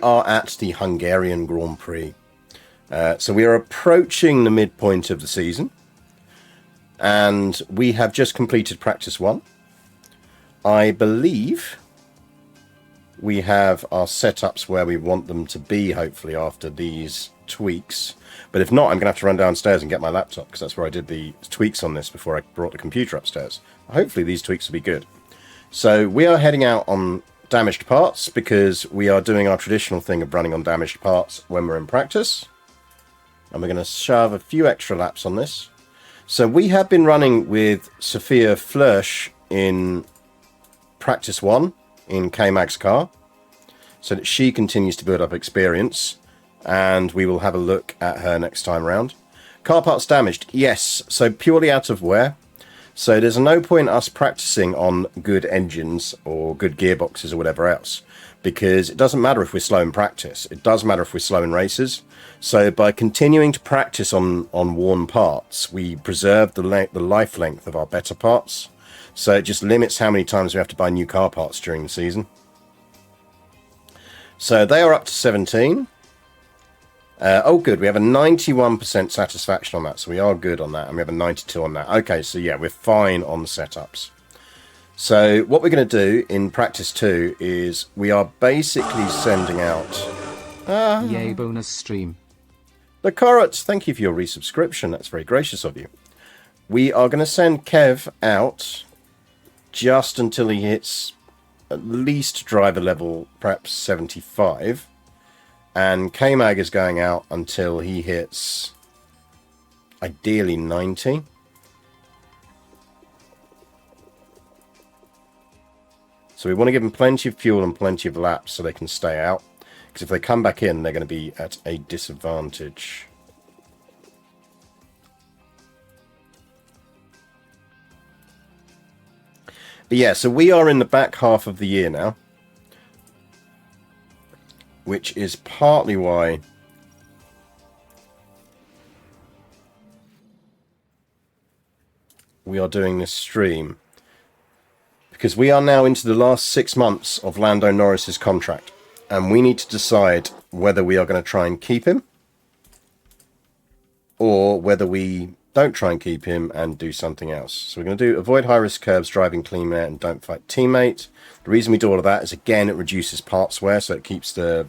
are at the Hungarian Grand Prix. So we are approaching the midpoint of the season. And we have just completed practice 1. I believe we have our setups where we want them to be, hopefully, after these tweaks. But if not, I'm going to have to run downstairs and get my laptop, because that's where I did the tweaks on this before I brought the computer upstairs. Hopefully these tweaks will be good. So we are heading out on damaged parts, because we are doing our traditional thing of running on damaged parts when we're in practice. And we're going to shove a few extra laps on this. So we have been running with Sophia Flörsch in practice 1 in K-Mag's car, so that she continues to build up experience, and we will have a look at her next time around. Car parts damaged, yes, so purely out of wear. So there's no point us practicing on good engines or good gearboxes or whatever else, because it doesn't matter if we're slow in practice. It does matter if we're slow in races. So by continuing to practice on worn parts, we preserve the life length of our better parts. So it just limits how many times we have to buy new car parts during the season. So they are up to 17. Oh, good. We have a 91% satisfaction on that. So we are good on that. And we have a 92 on that. Okay, so yeah, we're fine on the setups. So what we're going to do in practice 2 is we are basically sending out... Yay, bonus stream. The Corrot, thank you for your resubscription. That's very gracious of you. We are going to send Kev out just until he hits at least driver level, perhaps 75. And K-Mag is going out until he hits ideally 90. So we want to give them plenty of fuel and plenty of laps so they can stay out. Because if they come back in, they're going to be at a disadvantage. But yeah, so we are in the back half of the year now. Which is partly why we are doing this stream. Because we are now into the last 6 months of Lando Norris's contract. And we need to decide whether we are going to try and keep him. Or whether we don't try and keep him and do something else. So we're going to do avoid high-risk curbs, driving clean air, and don't fight teammate. The reason we do all of that is, again, it reduces parts wear. So it keeps the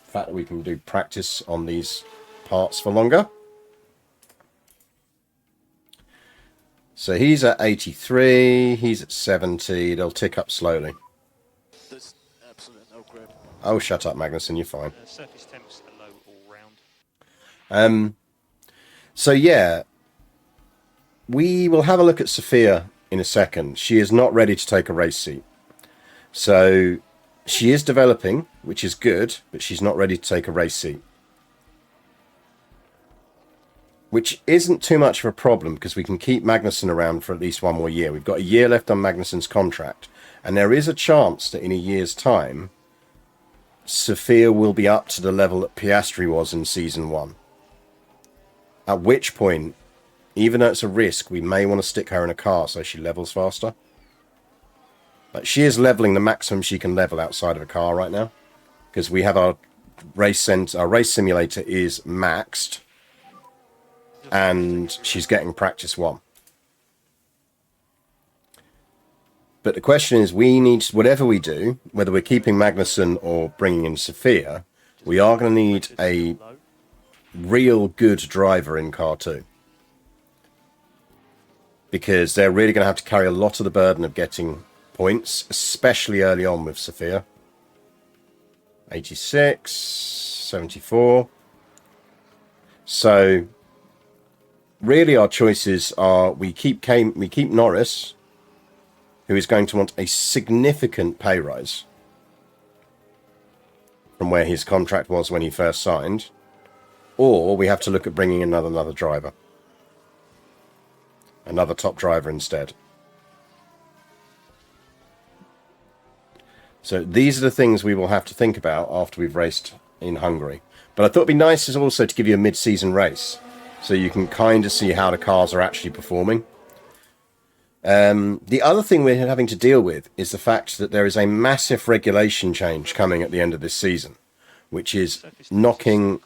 fact that we can do practice on these parts for longer. So he's at 83, he's at 70, they'll tick up slowly. There's absolutely no grip. Oh, shut up, Magnussen, you're fine. Surface temps are low all round. So yeah, we will have a look at Sophia in a second. She is not ready to take a race seat. So she is developing, which is good, but she's not ready to take a race seat. Which isn't too much of a problem, because we can keep Magnussen around for at least 1 more year. We've got a year left on Magnussen's contract. And there is a chance that in a year's time, Sophia will be up to the level that Piastri was in Season 1. At which point, even though it's a risk, we may want to stick her in a car so she levels faster. But she is leveling the maximum she can level outside of a car right now. Because we have our race simulator is maxed. And she's getting practice 1. But the question is, we need, whatever we do, whether we're keeping Magnussen or bringing in Sophia, we are going to need a real good driver in car 2. Because they're really going to have to carry a lot of the burden of getting points, especially early on with Sophia. 86, 74. So really, our choices are we keep Norris, who is going to want a significant pay rise from where his contract was when he first signed, or we have to look at bringing in another driver, another top driver instead. So these are the things we will have to think about after we've raced in Hungary. But I thought it'd be nice is also to give you a mid-season race, so you can kind of see how the cars are actually performing. The other thing we're having to deal with is the fact that there is a massive regulation change coming at the end of this season, which is knocking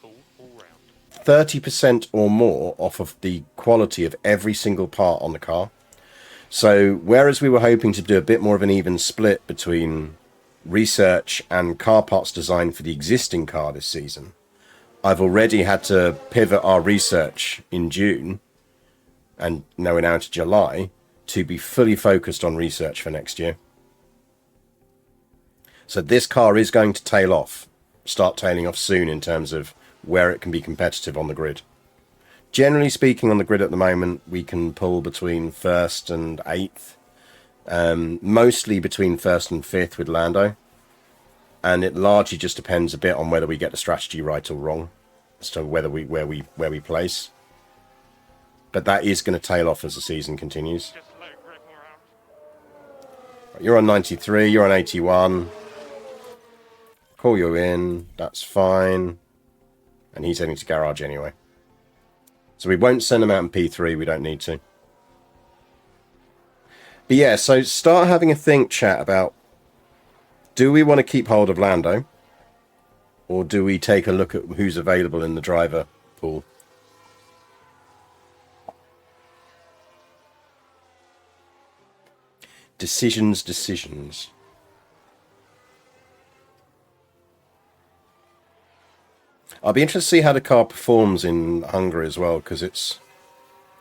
30% or more off of the quality of every single part on the car. So whereas we were hoping to do a bit more of an even split between research and car parts design for the existing car this season, I've already had to pivot our research in June, and now we're now into July, to be fully focused on research for next year. So this car is going to tail off, start tailing off soon in terms of where it can be competitive on the grid. Generally speaking, on the grid at the moment, we can pull between 1st and 8th, mostly between 1st and 5th with Lando. And it largely just depends a bit on whether we get the strategy right or wrong as to where we place. But that is going to tail off as the season continues. You're on 93, you're on 81. Call you in, that's fine. And he's heading to garage anyway. So we won't send him out in P3, we don't need to. But yeah, so start having a think, chat, about, do we want to keep hold of Lando? Or do we take a look at who's available in the driver pool? Decisions. I'll be interested to see how the car performs in Hungary as well, because it's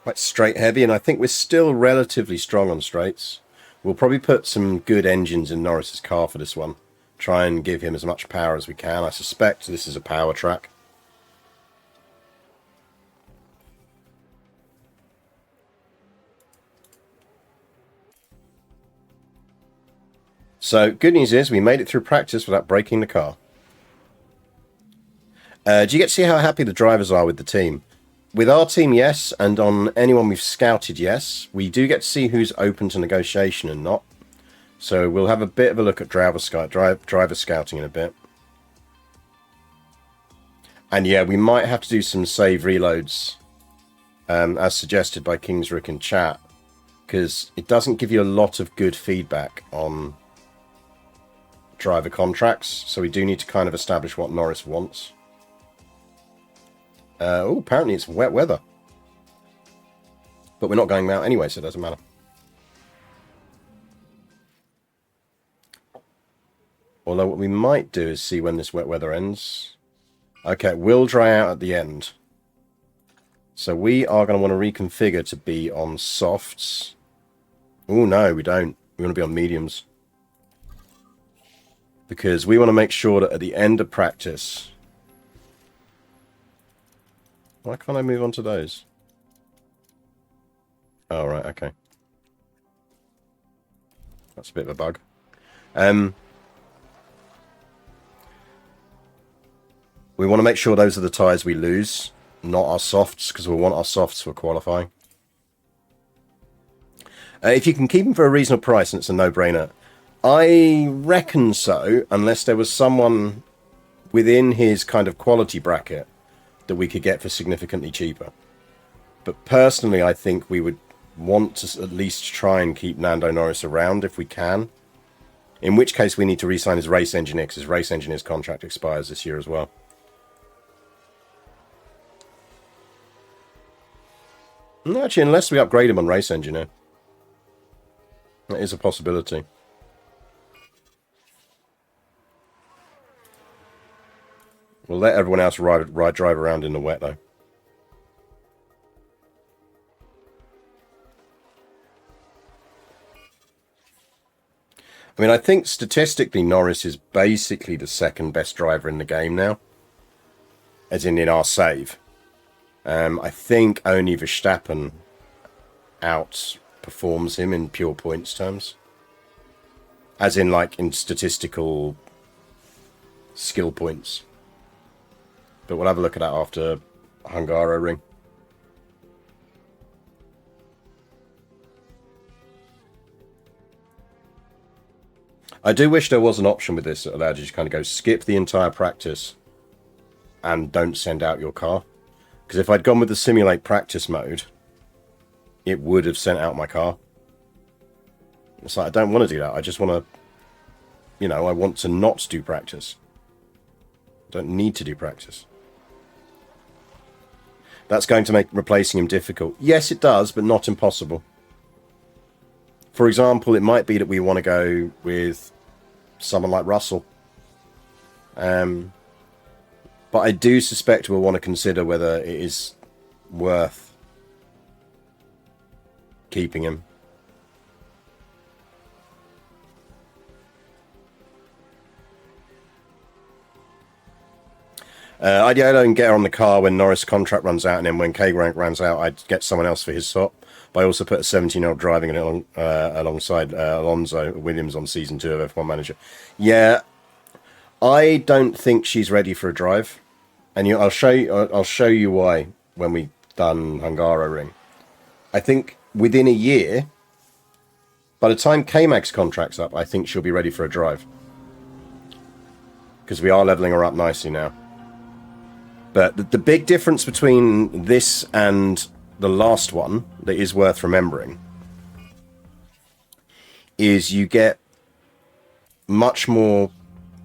quite straight heavy, and I think we're still relatively strong on straights. We'll probably put some good engines in Norris's car for this one. Try and give him as much power as we can. I suspect this is a power track. So, good news is we made it through practice without breaking the car. Do you get to see how happy the drivers are with the team? With our team, yes, and on anyone we've scouted, yes. We do get to see who's open to negotiation and not. So we'll have a bit of a look at driver scouting in a bit. And yeah, we might have to do some save reloads, as suggested by Kingsrick in chat, because it doesn't give you a lot of good feedback on driver contracts. So we do need to kind of establish what Norris wants. Oh, apparently it's wet weather. But we're not going out anyway, so it doesn't matter. Although what we might do is see when this wet weather ends. Okay, it will dry out at the end. So we are going to want to reconfigure to be on softs. Oh, no, we don't. We want to be on mediums. Because we want to make sure that at the end of practice... Why can't I move on to those? Oh, right, okay. That's a bit of a bug. We want to make sure those are the tyres we lose, not our softs, because we want our softs for qualifying. If you can keep them for a reasonable price and it's a no-brainer, I reckon so, unless there was someone within his kind of quality bracket that we could get for significantly cheaper. But personally, I think we would want to at least try and keep Lando Norris around if we can. In which case we need to re-sign his race engineer, because his race engineer's contract expires this year as well. Actually, unless we upgrade him on race engineer. That is a possibility. We'll let everyone else drive around in the wet, though. I mean, I think statistically Norris is basically the second best driver in the game now. As in our save. I think only Verstappen outperforms him in pure points terms. As in, like, in statistical skill points. But we'll have a look at that after Hungaroring. I do wish there was an option with this that allowed you to kind of go skip the entire practice and don't send out your car. Because if I'd gone with the simulate practice mode, it would have sent out my car. It's like, I don't want to do that. I just want to, you know, I want to not do practice. Don't need to do practice. That's going to make replacing him difficult. Yes, it does, but not impossible. For example, it might be that we want to go with someone like Russell. But I do suspect we'll want to consider whether it is worth keeping him. I'd go and get her on the car when Norris' contract runs out, and then when K-Rank runs out, I'd get someone else for his swap. But I also put a 17-year-old driving it alongside Alonso Williams on Season 2 of F1 Manager. Yeah, I don't think she's ready for a drive. And I'll show you why when we've done Hungaroring. I think within a year, by the time K-Mag's contract's up, I think she'll be ready for a drive. Because we are leveling her up nicely now. But the big difference between this and the last one that is worth remembering is you get much more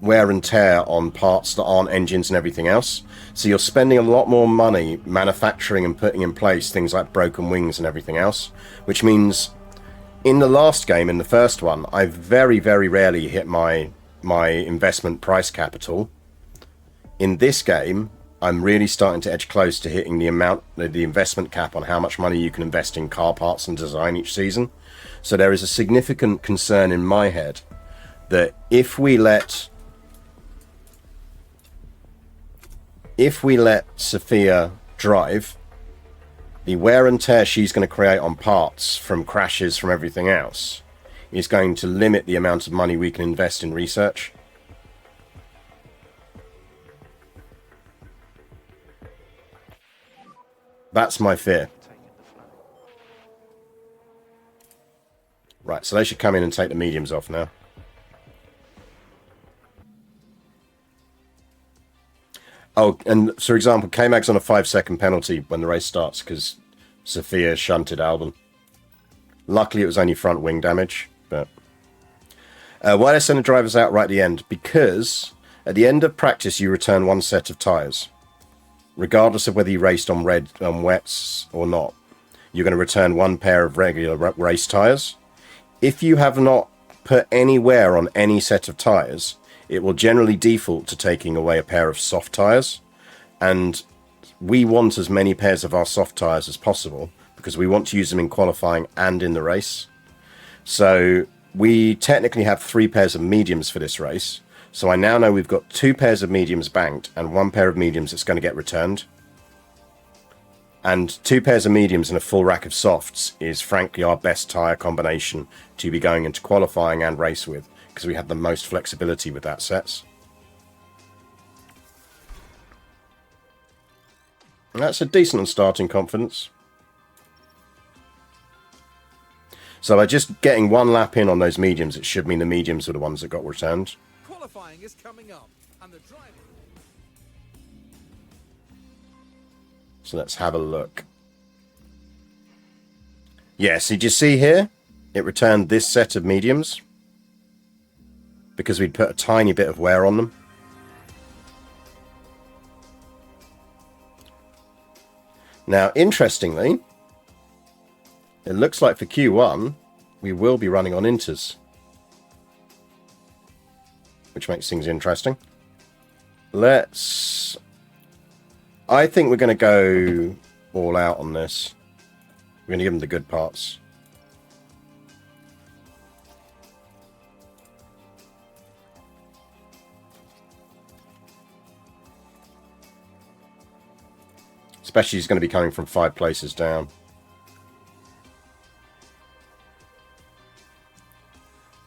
wear and tear on parts that aren't engines and everything else. So you're spending a lot more money manufacturing and putting in place things like broken wings and everything else, which means in the last game, in the first one, I very, very rarely hit my investment price capital. In this game, I'm really starting to edge close to hitting the investment cap on how much money you can invest in car parts and design each season. So there is a significant concern in my head that if we let Sophia drive, the wear and tear she's going to create on parts from crashes, from everything else, is going to limit the amount of money we can invest in research. That's my fear. Right, so they should come in and take the mediums off now. Oh, and for example, K-Mag's on a 5-second penalty when the race starts because Sophia shunted Albon. Luckily, it was only front wing damage, but... why they send the drivers out right at the end? Because at the end of practice, you return one set of tyres. Regardless of whether you raced on wets or not, you're going to return one pair of regular race tyres. If you have not put any wear on any set of tyres, it will generally default to taking away a pair of soft tyres. And we want as many pairs of our soft tyres as possible because we want to use them in qualifying and in the race. So we technically have 3 pairs of mediums for this race. So I now know we've got 2 pairs of mediums banked and 1 pair of mediums that's going to get returned. And 2 pairs of mediums and a full rack of softs is frankly our best tyre combination to be going into qualifying and race with, because we have the most flexibility with that sets. And that's a decent starting confidence. So by just getting 1 lap in on those mediums, it should mean the mediums were the ones that got returned. Qualifying is coming up, and the driving. So let's have a look. Yeah, so did you see here? It returned this set of mediums because we'd put a tiny bit of wear on them. Now, interestingly, it looks like for Q1, we will be running on inters, which makes things interesting. I think we're going to go all out on this. We're going to give them the good parts. Especially he's going to be coming from 5 places down.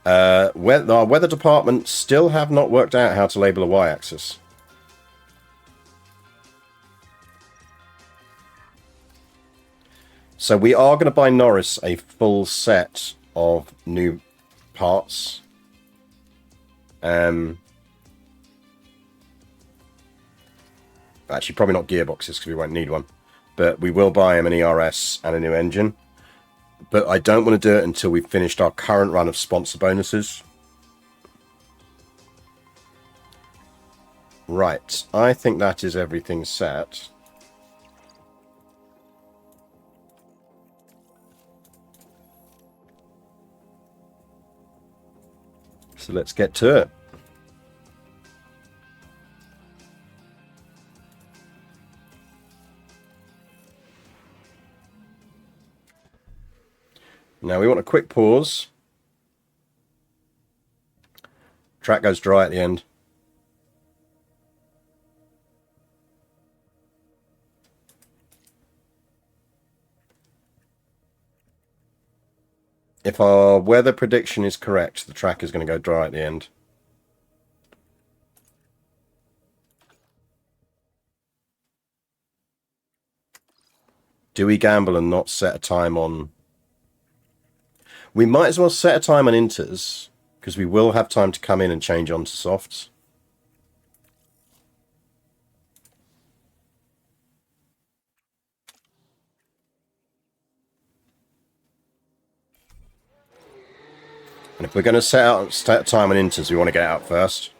Our weather department still have not worked out how to label a y-axis. So we are going to buy Norris a full set of new parts. Actually, probably not gearboxes because we won't need one. But we will buy him an ERS and a new engine. But I don't want to do it until we've finished our current run of sponsor bonuses. Right, I think that is everything set. So let's get to it. Now we want a quick pause. Track goes dry at the end. If our weather prediction is correct, the track is going to go dry at the end. Do we gamble and not set a time on... We might as well set a time on inters, because we will have time to come in and change onto softs. And if we're going to set a time on inters, we want to get out first.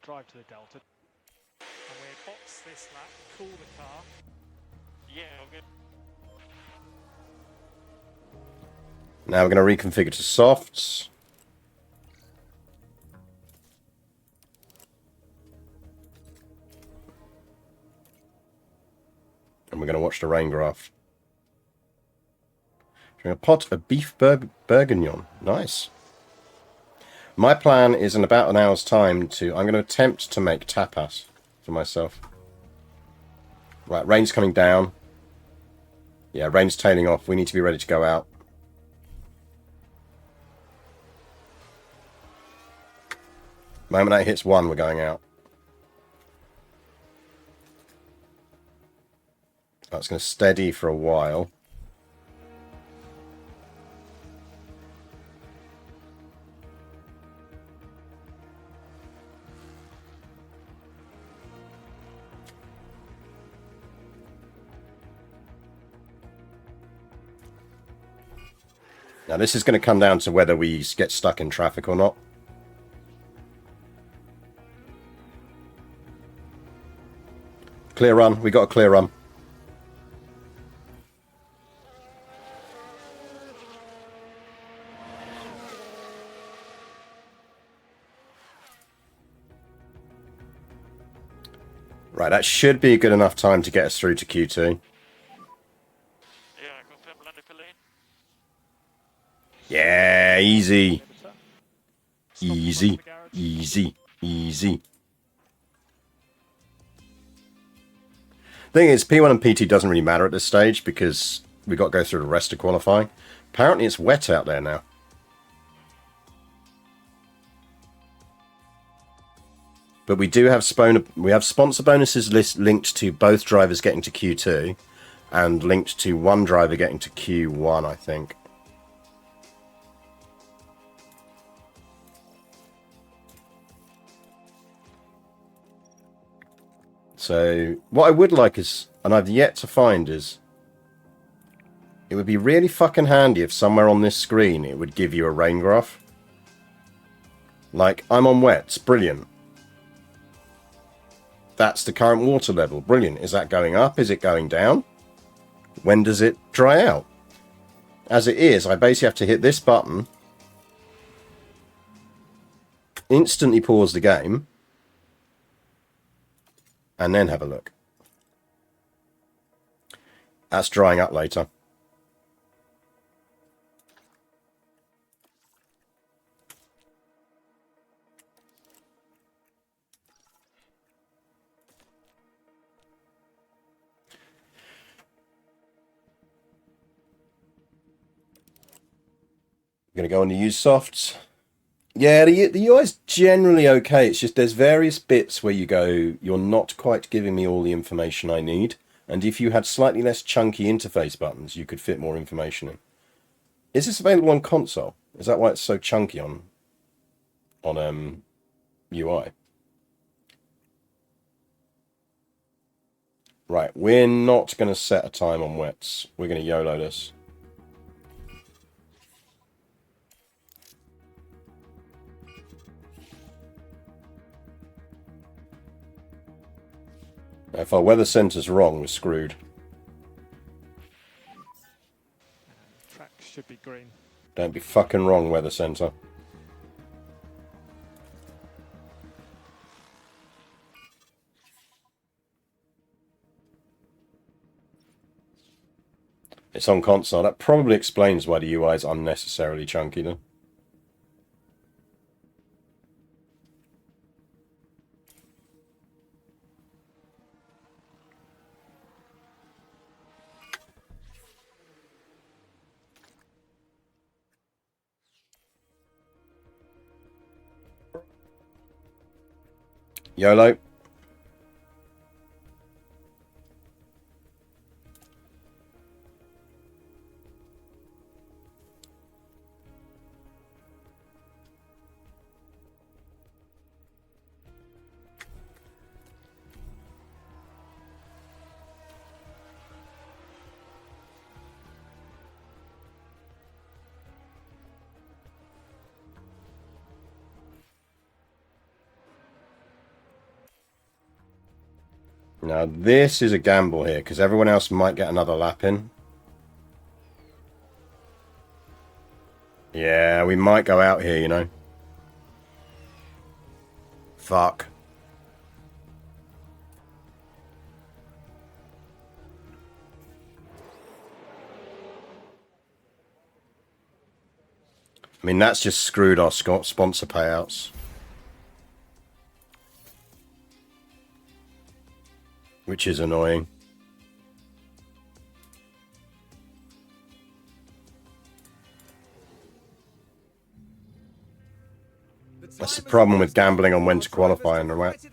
Drive to the Delta. And we'll box this lap, cool the car. Yeah, okay. Now we're going to reconfigure to softs. And we're going to watch the rain graph. Drink a pot of beef bourguignon. Nice. My plan is in about an hour's time I'm going to attempt to make tapas for myself. Right, rain's coming down. Yeah, rain's tailing off. We need to be ready to go out. Moment that hits 1, we're going out. That's going to steady for a while. Now this is going to come down to whether we get stuck in traffic or not. Clear run. We got a clear run. Right, that should be a good enough time to get us through to Q2. Yeah, easy. Easy. Easy. Easy. Thing is, P1 and PT doesn't really matter at this stage because we've got to go through the rest of qualifying. Apparently it's wet out there now. But we do have sponsor bonuses linked to both drivers getting to Q2 and linked to one driver getting to Q1, I think. So what I would like is, and I've yet to find, is it would be really fucking handy if somewhere on this screen it would give you a rain graph. Like, I'm on wets, brilliant. That's the current water level, brilliant. Is that going up? Is it going down? When does it dry out? As it is, I basically have to hit this button, instantly pause the game, and then have a look. That's drying up later. I'm going to go on to use softs. Yeah, the UI is generally okay. It's just there's various bits where you go, you're not quite giving me all the information I need. And if you had slightly less chunky interface buttons, you could fit more information in. Is this available on console? Is that why it's so chunky on UI? Right, we're not going to set a time on wets. We're going to YOLO this. If our weather center's wrong, we're screwed. Track should be green. Don't be fucking wrong, weather center. It's on console. That probably explains why the UI is unnecessarily chunky then. YOLO. Now this is a gamble here, because everyone else might get another lap in. Yeah, we might go out here, you know. Fuck. I mean, that's just screwed our sponsor payouts. Which is annoying. That's the problem with gambling on when to qualify and all that.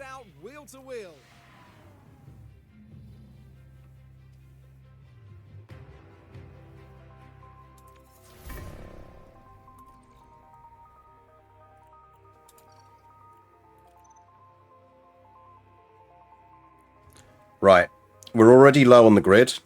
Right, we're already low on the grid.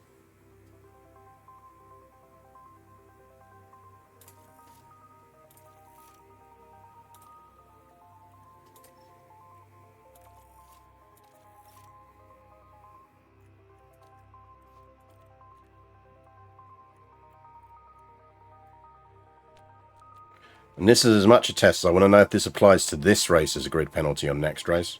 And this is as much a test as I want to know if this applies to this race as a grid penalty on next race.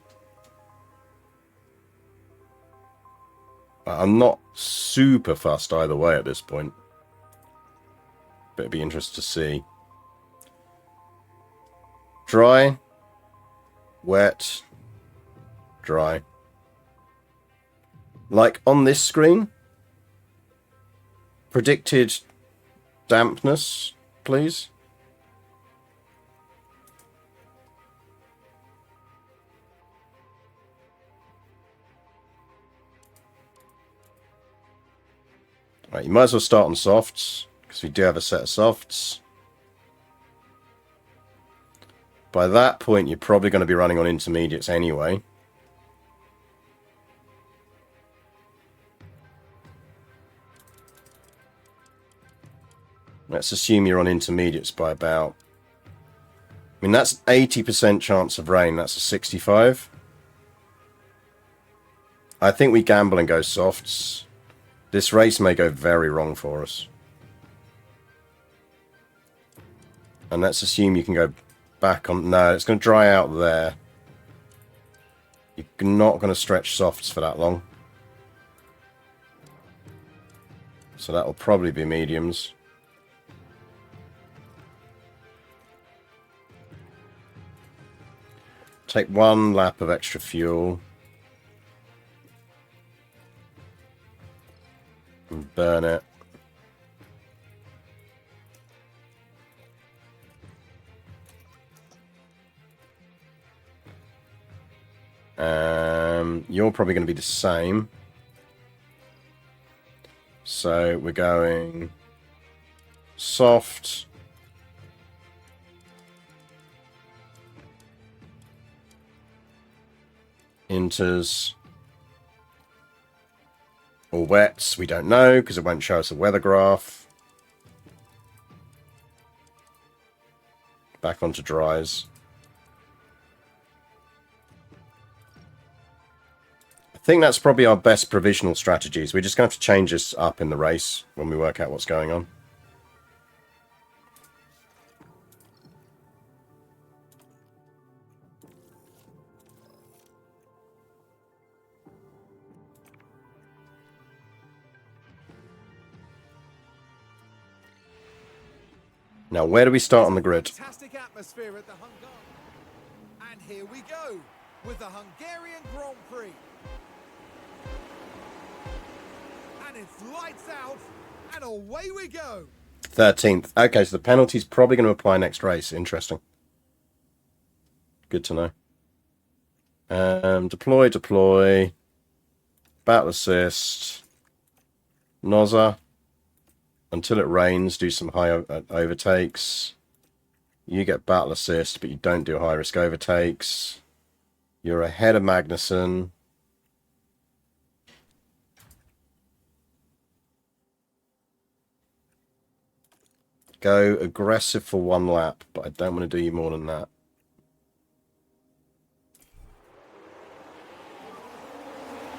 I'm not super fussed either way at this point. But it'd be interesting to see. Dry. Wet. Dry. Like on this screen. Predicted dampness, please. Right, you might as well start on softs, because we do have a set of softs. By that point, you're probably going to be running on intermediates anyway. Let's assume you're on intermediates by about... I mean, that's 80% chance of rain. That's a 65. I think we gamble and go softs. This race may go very wrong for us. And let's assume you can go back on... No, it's going to dry out there. You're not going to stretch softs for that long. So that will probably be mediums. Take one lap of extra fuel. And burn it. You're probably going to be the same. So we're going soft. Inters. Or wets, we don't know, because it won't show us a weather graph. Back onto dries. I think that's probably our best provisional strategies. We're just going to have to change this up in the race when we work out what's going on. Now, where do we start on the grid? Fantastic atmosphere at the Hungarian. And here we go with the Hungarian Grand Prix. And it's lights out and away we go. 13th. Okay, so the penalty's probably going to apply next race. Interesting. Good to know. Deploy. Battle assist. Nozza. Until it rains, do some high overtakes. You get battle assist, but you don't do high risk overtakes. You're ahead of Magnussen. Go aggressive for one lap, but I don't want to do you more than that.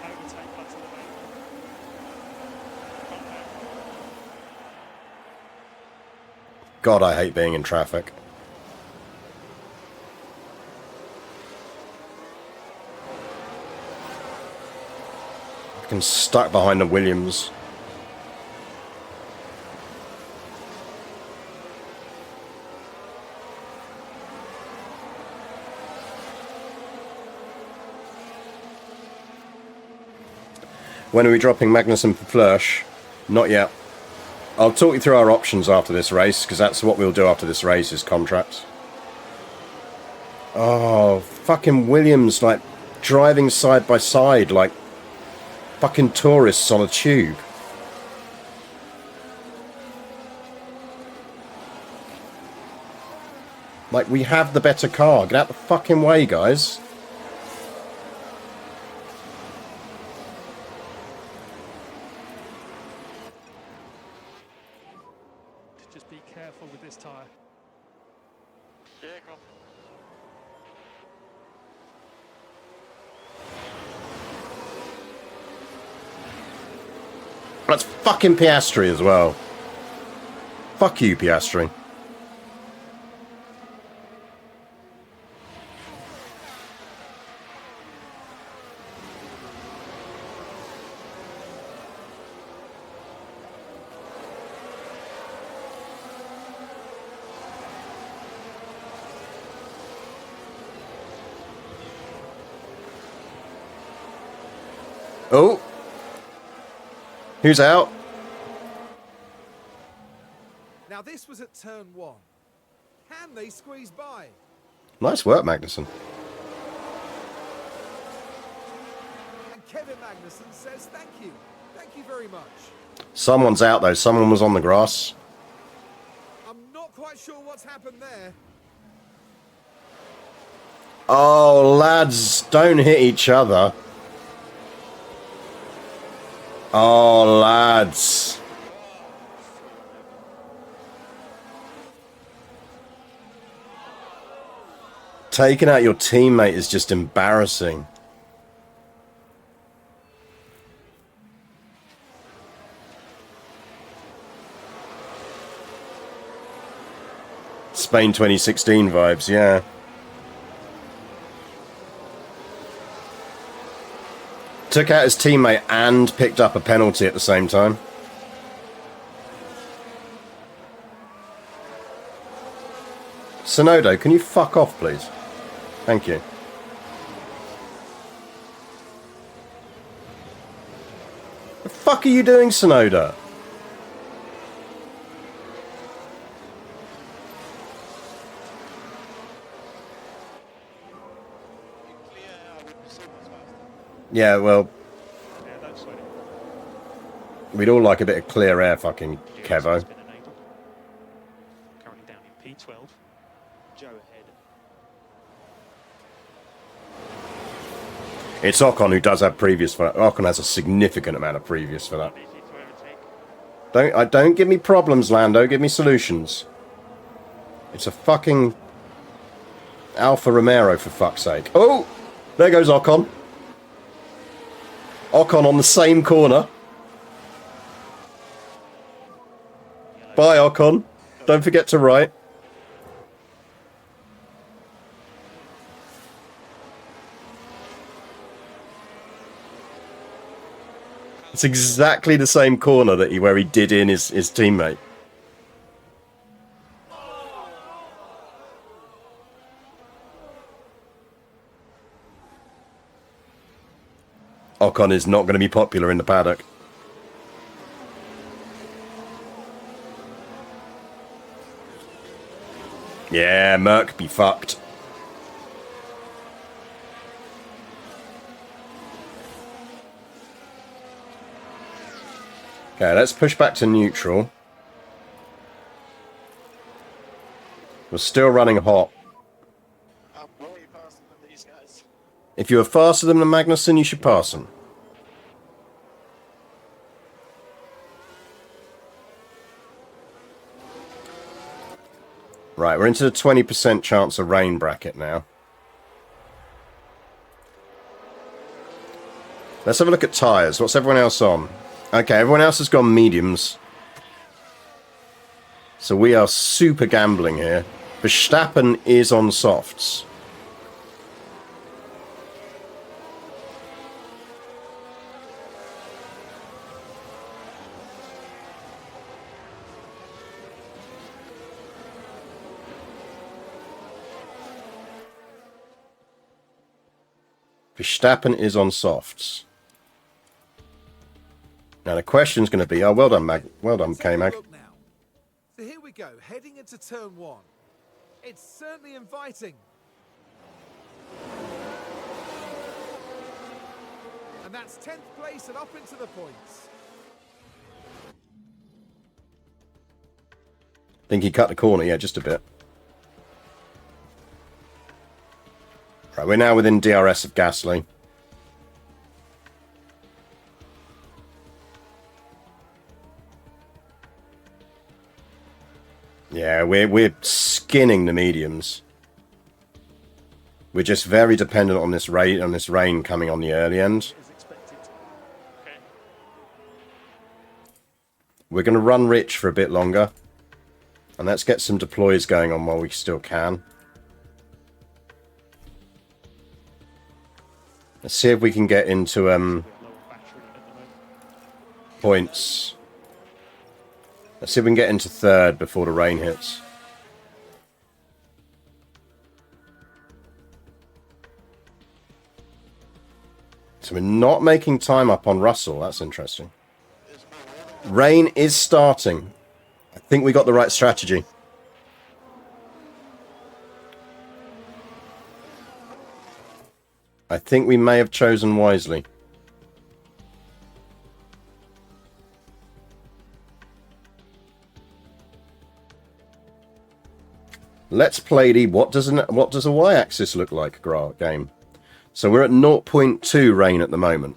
Overtake button available. God, I hate being in traffic. I'm stuck behind the Williams. When are we dropping Magnussen for Flörsch? Not yet. I'll talk you through our options after this race, because that's what we'll do after this race, is contracts. Oh, fucking Williams, like, driving side by side, like fucking tourists on a tube. Like, we have the better car. Get out the fucking way, guys. Just be careful with this tyre. Yeah, come on. That's fucking Piastri as well. Fuck you, Piastri. Oh. Who's out? Now this was at turn 1. Can they squeeze by? Nice work, Magnussen. And Kevin Magnussen says thank you. Thank you very much. Someone's out, though. Someone was on the grass. I'm not quite sure what's happened there. Oh, lads, don't hit each other. Oh, lads. Taking out your teammate is just embarrassing. Spain 2016 vibes, yeah. Took out his teammate and picked up a penalty at the same time. Sonoda, can you fuck off, please? Thank you. The fuck are you doing, Sonoda? Yeah, well, Yeah, don't sweat it. we'd all like a bit of clear air, fucking Kevo. Has been enabled. Currently down in P12. Joe ahead. It's Ocon who does have previous for that. Ocon has a significant amount of previous for that. Easy to overtake. Don't give me problems, Lando. Give me solutions. It's a fucking Alfa Romero, for fuck's sake. Oh! There goes Ocon. Ocon on the same corner. Bye, Ocon. Don't forget to right. It's exactly the same corner that where he did in his teammate. Ocon is not going to be popular in the paddock. Yeah, Merc be fucked. Okay, let's push back to neutral. We're still running hot. I'm way faster than these guys. If you are faster than the Magnussen, you should pass them. Right, we're into the 20% chance of rain bracket now. Let's have a look at tyres. What's everyone else on? Okay, everyone else has gone mediums. So we are super gambling here. Verstappen is on softs. Verstappen is on softs. Now the question's going to be, oh, well done, well done, K-Mag. Look now. So here we go, heading into turn one. It's certainly inviting. And that's 10th place and up into the points. Think he cut the corner, yeah, just a bit. Right, we're now within DRS of Gasly. Yeah, we're skinning the mediums. We're just very dependent on this rain coming on the early end. As expected. Okay. We're going to run rich for a bit longer. And let's get some deploys going on while we still can. Let's see if we can get into Low battery at the moment. points. Let's see if we can get into third before the rain hits. So we're not making time up on Russell. That's interesting. Rain is starting. I think we got the right strategy. I think we may have chosen wisely. Let's play the what does a y-axis look like game. So we're at 0.2 rain at the moment.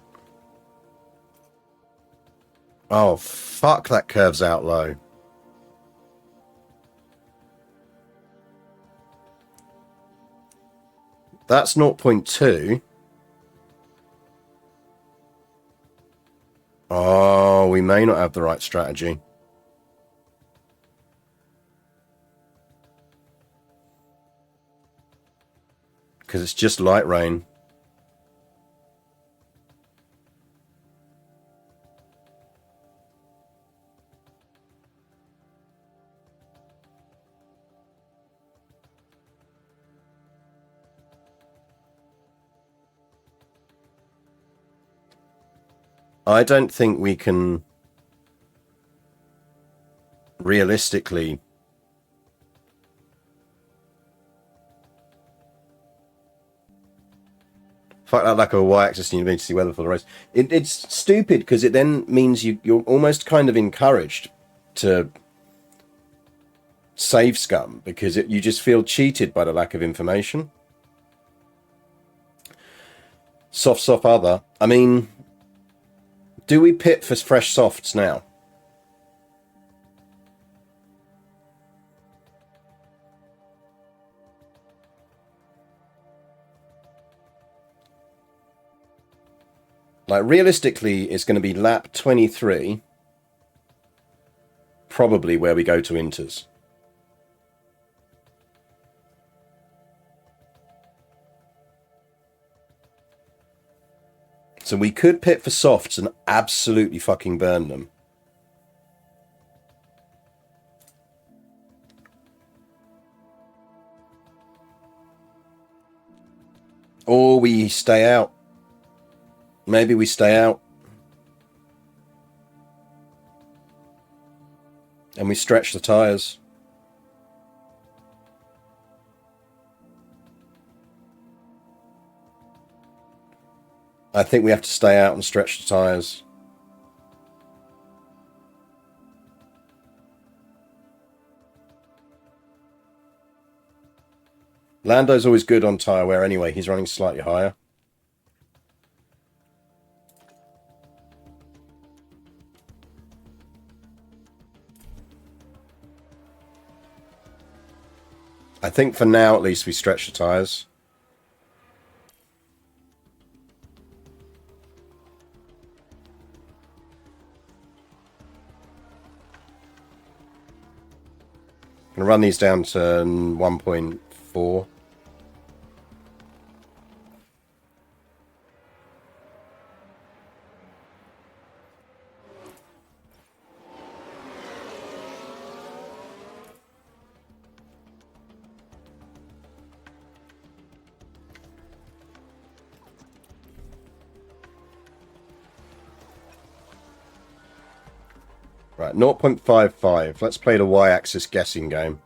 Oh fuck, that curves out low. That's 0.2. Oh, we may not have the right strategy. Because it's just light rain. I don't think we can realistically fuck that lack of a y-axis and you need to see weather for the race. It's stupid because it then means you're almost kind of encouraged to save scum because you just feel cheated by the lack of information. Soft other. I mean, do we pit for fresh softs now? Like, realistically, it's going to be lap 23, probably where we go to inters. So we could pit for softs and absolutely fucking burn them. Or we stay out. Maybe we stay out. And we stretch the tyres. I think we have to stay out and stretch the tyres. Lando's always good on tyre wear anyway. He's running slightly higher. I think for now, at least, we stretch the tyres. I'm going to run these down to 1.4. Right, 0.55. Let's play the y-axis guessing game.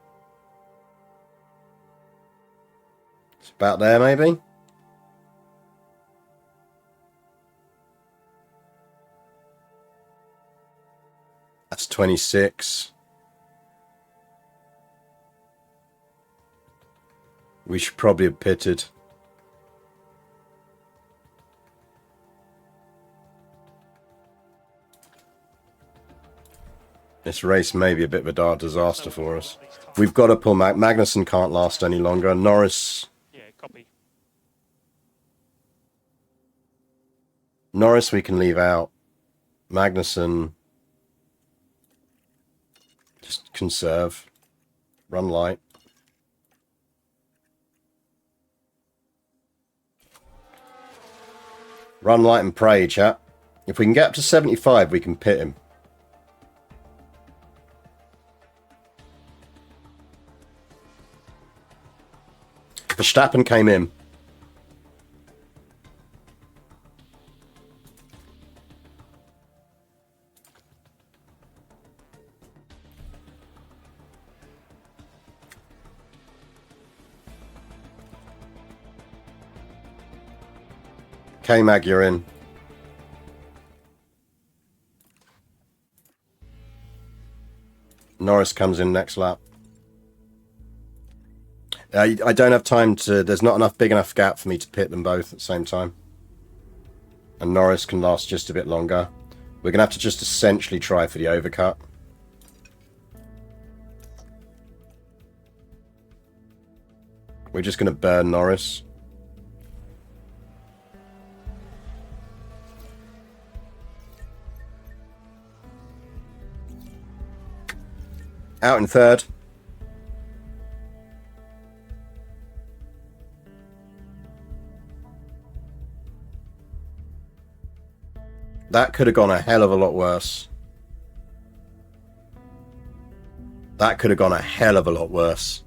It's about there, maybe? That's 26. We should probably have pitted. This race may be a bit of a dark disaster for us. We've got to pull Magnussen can't last any longer. Norris. Yeah, copy. Norris we can leave out. Magnussen. Just conserve. Run light. Run light and pray, chat. If we can get up to 75, we can pit him. Verstappen came in. K-Mag, you're in. Norris comes in next lap. I don't have time to... There's not enough big enough gap for me to pit them both at the same time. And Norris can last just a bit longer. We're going to have to just essentially try for the overcut. We're just going to burn Norris. Out in third. That could have gone a hell of a lot worse. That could have gone a hell of a lot worse.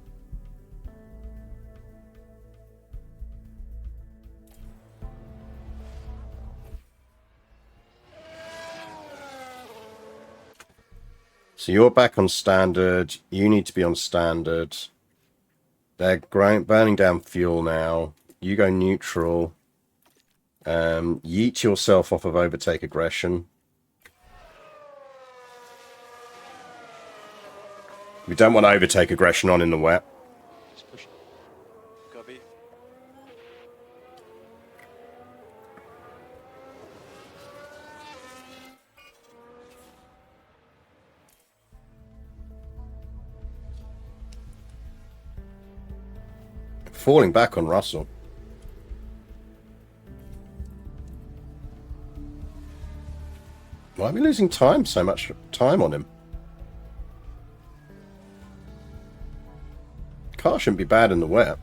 So you're back on standard. You need to be on standard. They're burning down fuel now. You go neutral. Yeet yourself off of overtake aggression. We don't want to overtake aggression on in the wet. Just push. Copy. Falling back on Russell. Why are we losing so much time on him? Car shouldn't be bad in the wet.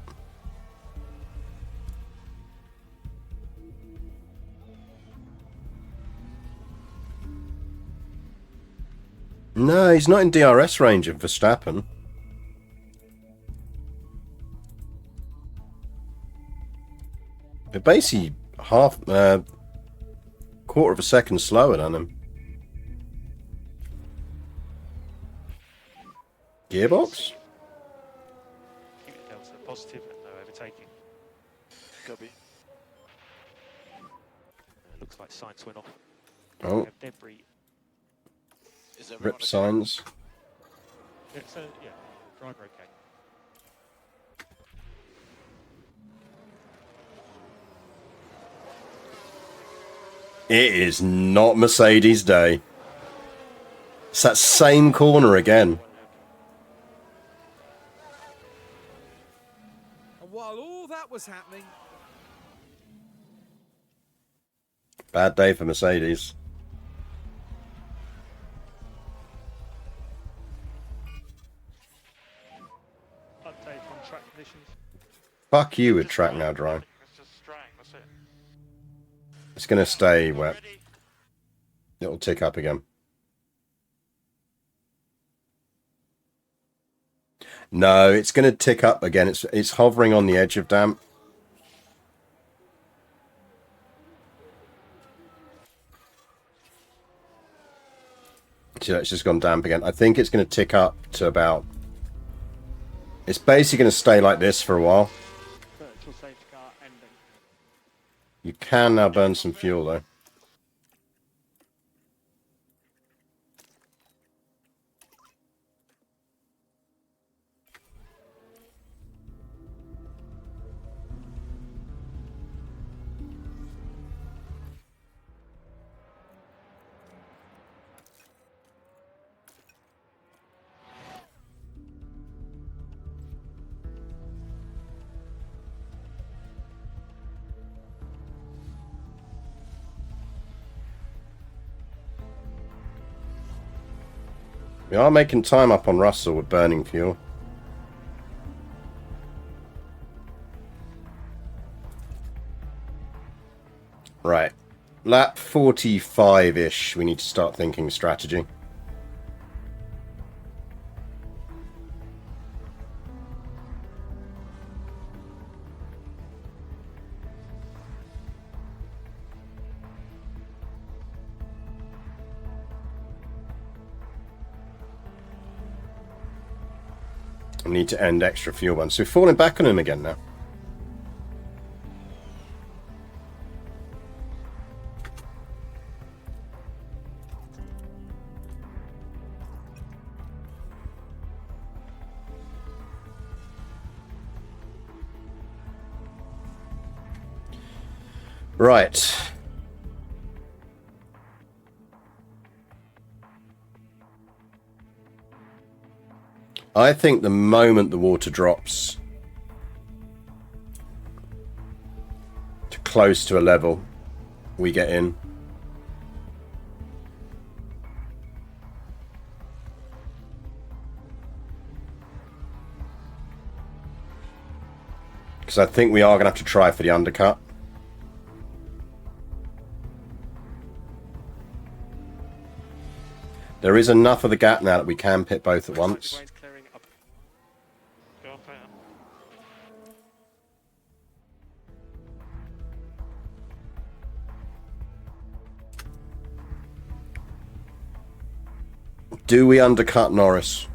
No, he's not in DRS range of Verstappen. They're basically quarter of a second slower than him. Gearbox? Keep the delta positive and no overtaking. Copy. Looks like Sainz went off. Oh, We have debris. Is everyone rip okay? signs. Yeah, so, yeah, driver okay. It is not Mercedes' day. It's that same corner again. And while all that was happening, Bad day for Mercedes. Update on track conditions. Fuck you with track now dry. It's just straying, that's it. It's going to stay wet. Already? It'll tick up again. No, it's going to tick up again. It's hovering on the edge of damp. So it's just gone damp again. I think it's going to tick up to about... It's basically going to stay like this for a while. Virtual safety car ending. You can now burn some fuel though. We are making time up on Russell with burning fuel. Right. Lap 45-ish, we need to start thinking strategy. I need to end extra fuel ones. So we're falling back on him again now. Right. I think the moment the water drops to close to a level, we get in. Because I think we are going to have to try for the undercut. There is enough of the gap now that we can pit both at once. Rain's clearing up. Go on, fire. Do we undercut Norris?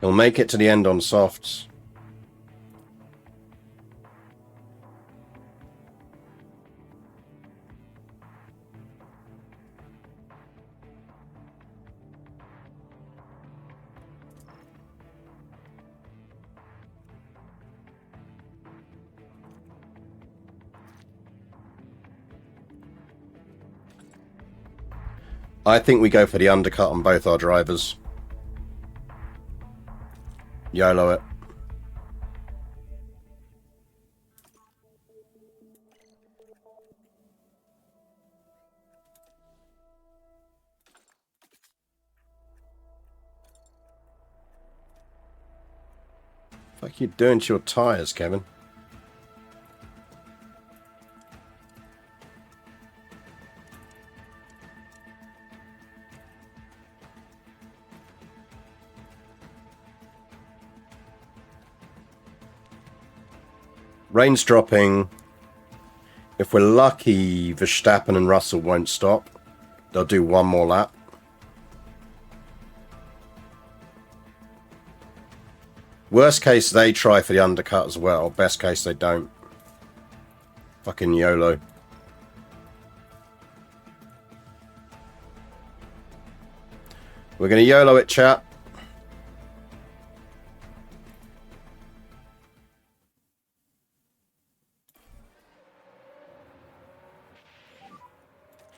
He'll make it to the end on softs. I think we go for the undercut on both our drivers. YOLO it. What are you doing to your tyres, Kevin? Rain's dropping. If we're lucky, Verstappen and Russell won't stop. They'll do one more lap. Worst case, they try for the undercut as well. Best case, they don't. Fucking YOLO. We're going to YOLO it, chat.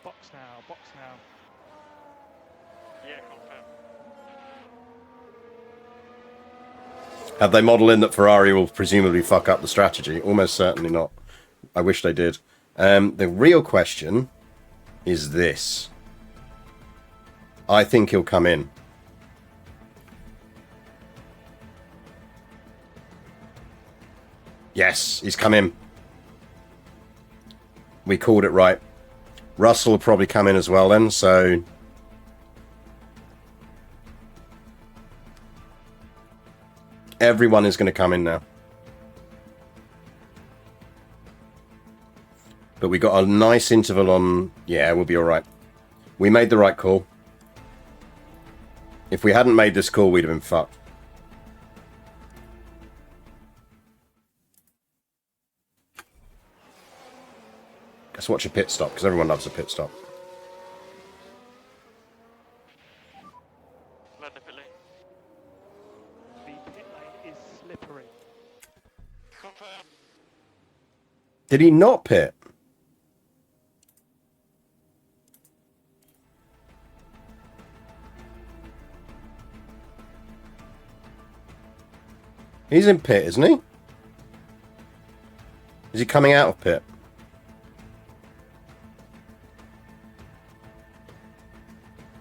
Box now, box now. Yeah, confirm. Have they modelled in that Ferrari will presumably fuck up the strategy? Almost certainly not. I wish they did. The real question is this. I think he'll come in. Yes, he's come in. We called it right. Russell will probably come in as well then, so... Everyone is going to come in now. But we got a nice interval on... Yeah, we'll be alright. We made the right call. If we hadn't made this call, we'd have been fucked. Let's watch a pit stop, because everyone loves a pit stop. Let the pit lane. The pit lane is slippery. Confirm. Did he not pit? He's in pit, isn't he? Is he coming out of pit?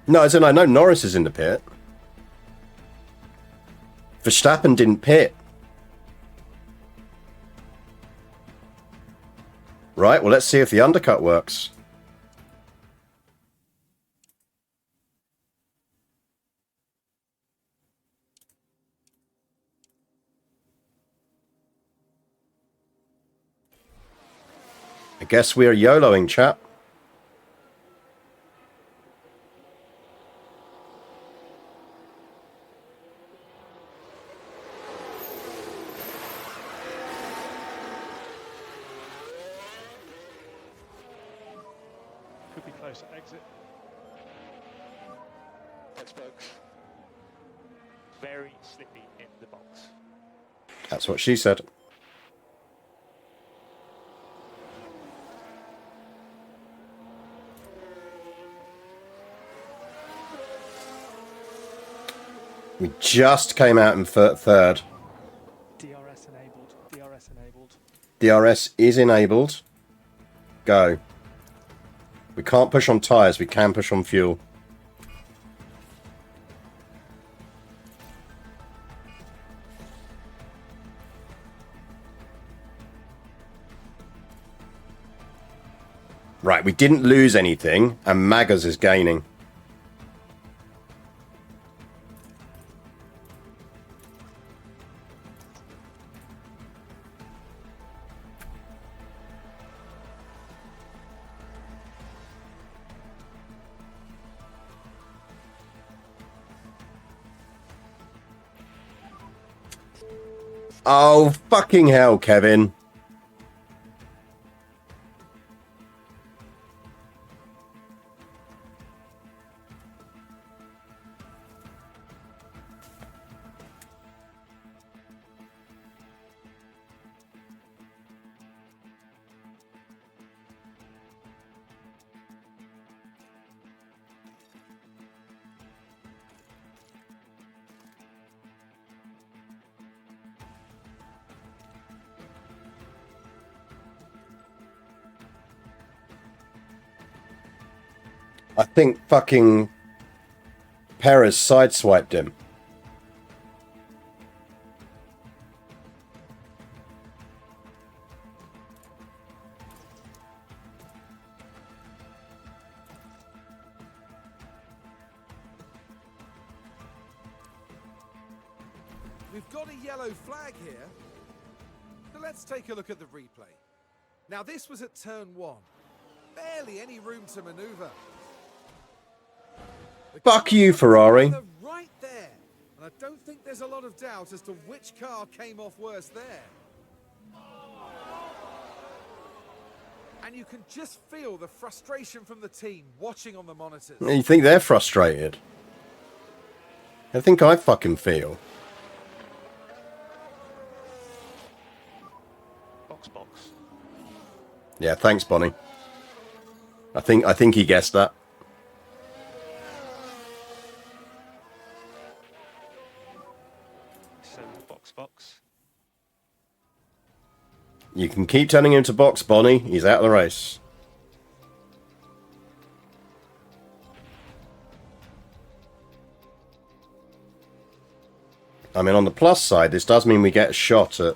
No, as in I know Norris is in the pit. Verstappen didn't pit. Right, well let's see if the undercut works. I guess we're YOLOing, chap. Could be close at exit. Xbox. Very slippy in the box. That's what she said. We just came out in third. DRS enabled. DRS enabled. DRS is enabled. Go. We can't push on tyres, we can push on fuel. Right, we didn't lose anything, and Maggers is gaining. Oh, fucking hell, Kevin. I think fucking Perez sideswiped him. We've got a yellow flag here. So let's take a look at the replay. Now this was at turn 1. Barely any room to maneuver. Fuck you, Ferrari. Right there. And I don't think there's a lot of doubt as to which car came off worse there. And you can just feel the frustration from the team watching on the monitors. You think they're frustrated? I think I fucking feel. Box. Yeah, thanks, Bonnie. I think he guessed that. So, box. You can keep telling him to box, Bonnie. He's out of the race. I mean, on the plus side, this does mean we get a shot at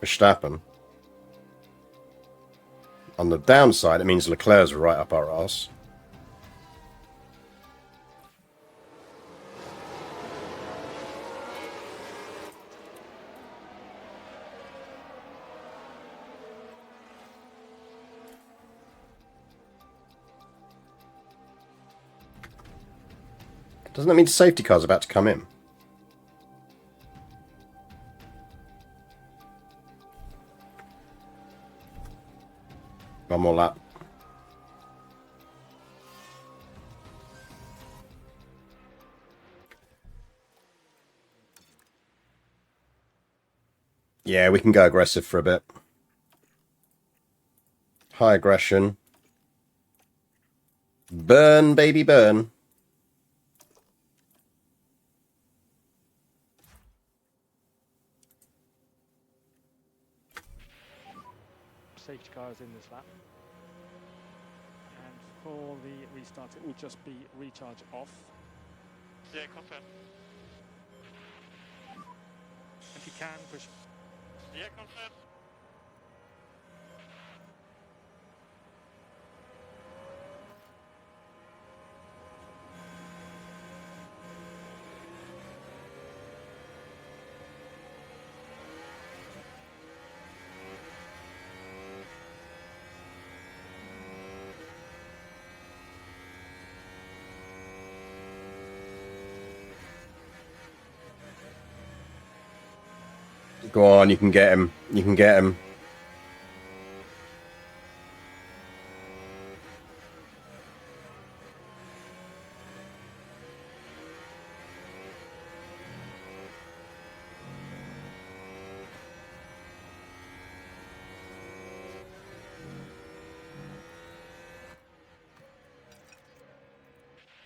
Verstappen. On the downside, it means Leclerc's right up our arse. Doesn't that mean the safety car's about to come in? One more lap. Yeah, we can go aggressive for a bit. High aggression. Burn, baby, burn. Safety car is in this lap. And for the restart, it will just be recharge off. Yeah, confirm. If you can, push. Yeah, confirm. Go on, you can get him. You can get him.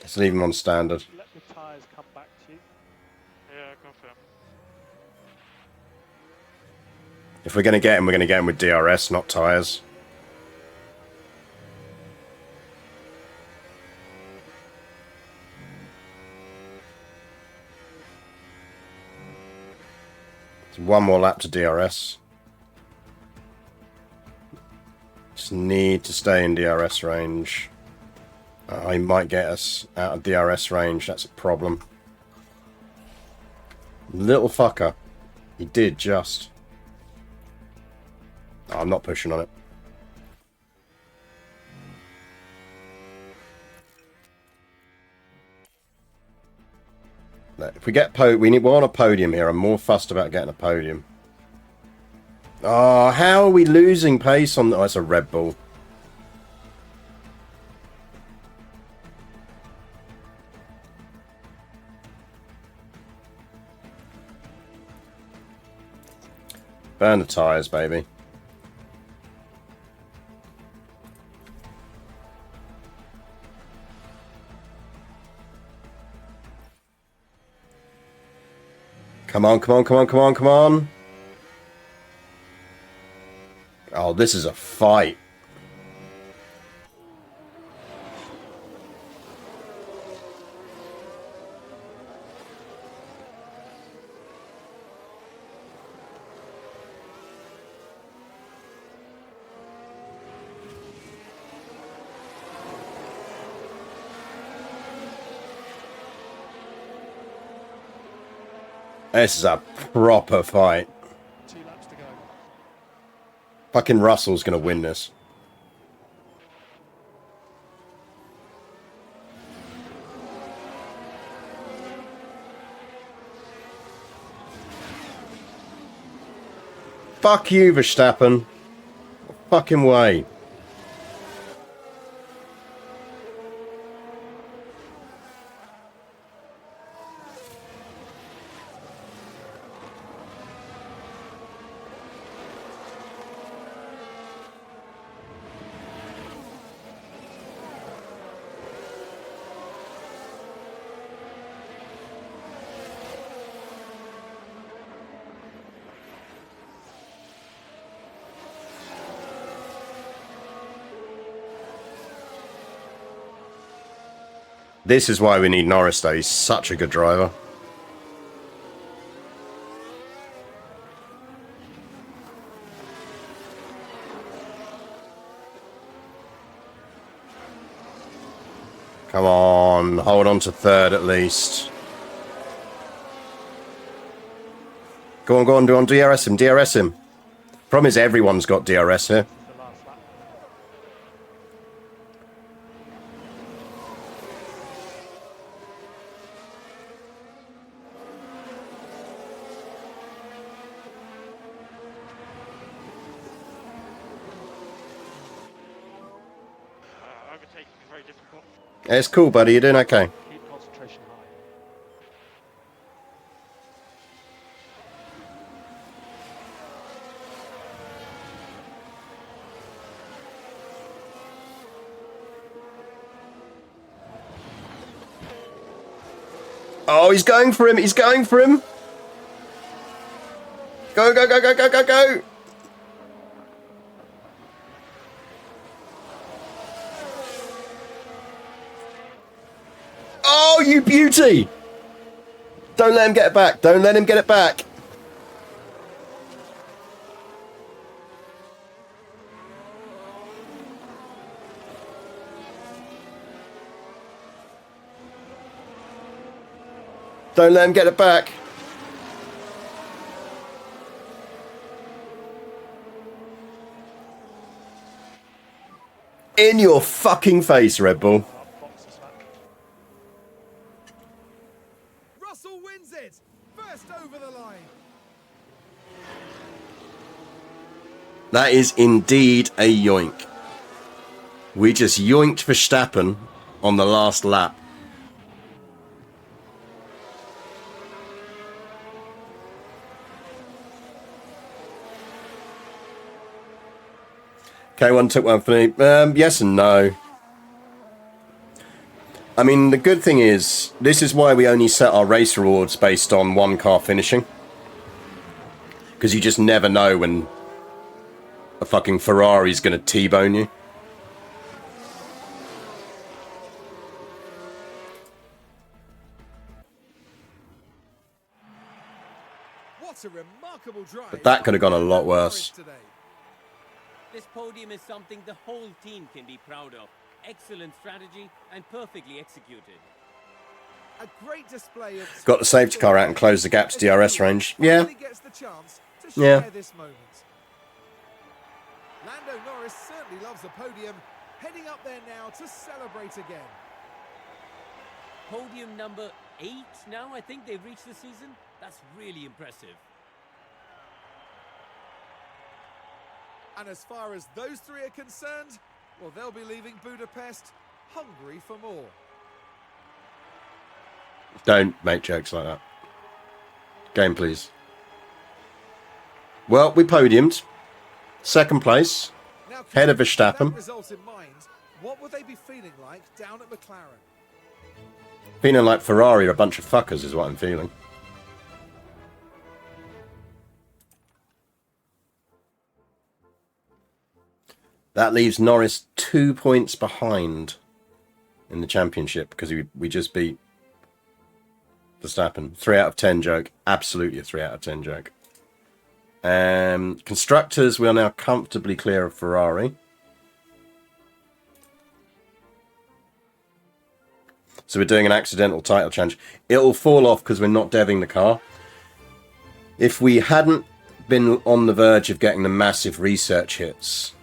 Let's leave him on standard. Let the tyres come back to you. Yeah, confirm. If we're going to get him, we're going to get him with DRS, not tyres. It's one more lap to DRS. Just need to stay in DRS range. He might get us out of DRS range. That's a problem. Little fucker. He did just. Oh, I'm not pushing on it. No, If we get we want a podium here. I'm more fussed about getting a podium. Oh, how are we losing pace on... Oh, it's a Red Bull. Burn the tyres, baby. Come on, come on, come on, come on, come on. Oh, this is a fight. This is a proper fight. 2 laps to go. Fucking Russell's gonna win this. Fuck you, Verstappen. Fucking way. This is why we need Norris, though. He's such a good driver. Come on, hold on to third at least. Go on, go on, go on, DRS him, DRS him. Problem is everyone's got DRS here. The last lap. Overtaking is very difficult. It's cool, buddy. You're doing okay. Keep concentration high. Oh, he's going for him. He's going for him. Go, go, go, go, go, go, go. Oh, you beauty. Don't let him get it back. Don't let him get it back. Don't let him get it back. In your fucking face, Red Bull. Russell wins it! First over the line. That is indeed a yoink. We just yoinked Verstappen on the last lap. K1 took one for me. Yes and no. I mean, the good thing is, this is why we only set our race rewards based on one car finishing. Because you just never know when a fucking Ferrari's going to T-bone you. What a remarkable drive. But that could have gone a lot worse. Today. This podium is something the whole team can be proud of. Excellent strategy and perfectly executed. A great display of Got the safety car out and closed the gap to DRS range. Yeah. Gets the chance to Yeah. share this moment. Lando Norris certainly loves the podium, heading up there now to celebrate again. Podium number 8 now, I think they've reached the season. That's really impressive. And as far as those three are concerned, well, they'll be leaving Budapest hungry for more. Don't make jokes like that. Game, please. Well, we podiumed. Second place. Now, Head of with that Verstappen. result in mind, what would they be feeling like down at McLaren? Feeling like Ferrari are a bunch of fuckers is what I'm feeling. That leaves Norris 2 points behind in the championship because we just beat Verstappen. 3 out of 10 joke. Absolutely a 3 out of 10 joke. Constructors, we are now comfortably clear of Ferrari. So we're doing an accidental title challenge. It'll fall off because we're not deving the car. If we hadn't been on the verge of getting the massive research hits,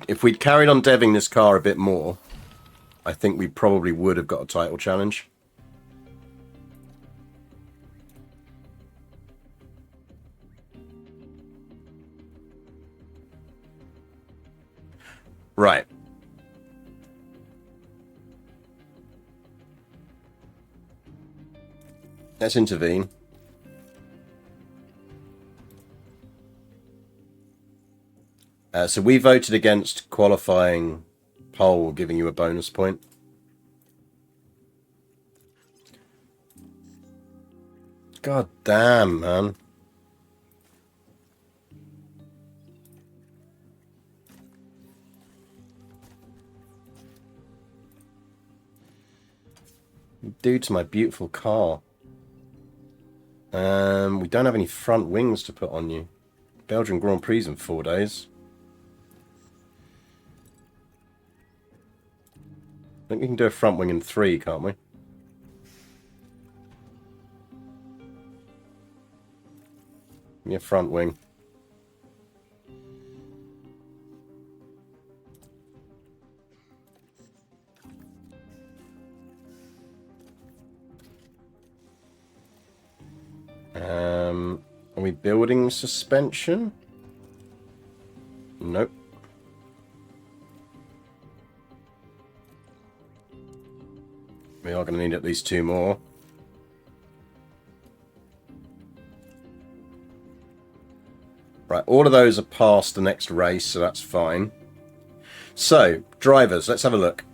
if we'd carried on deving this car a bit more, I think we probably would have got a title challenge. Right. Let's intervene. So we voted against qualifying pole, giving you a bonus point. God damn, man. You do to my beautiful car. We don't have any front wings to put on you. Belgian Grand Prix in 4 days. I think we can do a front wing in 3, can't we? Give me a front wing. Are we building suspension? Nope. We are going to need at least 2 more. Right, all of those are past the next race, so that's fine. So, drivers, let's have a look.